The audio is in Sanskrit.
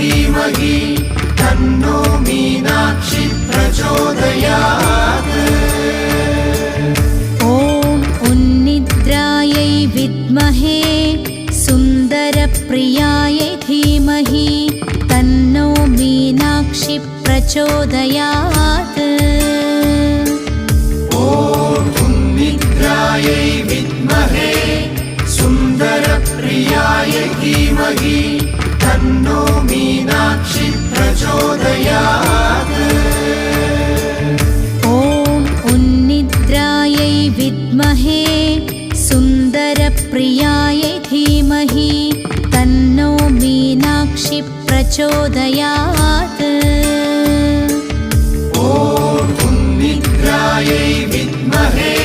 धीमहि तन्नो मीनाक्षी प्रचोदयात्। ॐ उन्निद्रायै विद्महे सुन्दरप्रियायै धीमहि तन्नो मीनाक्षी प्रचोदयात्। ॐ उन्निद्रायै विद्महे सुन्दरप्रियायै धीमहि तन्नो मीनाक्षी प्रचोदयात्। ॐ उन्निद्रायै विद्महे सुन्दरप्रियायै धीमहि तन्नो मीनाक्षी प्रचोदयात्। ॐ उन्निद्रायै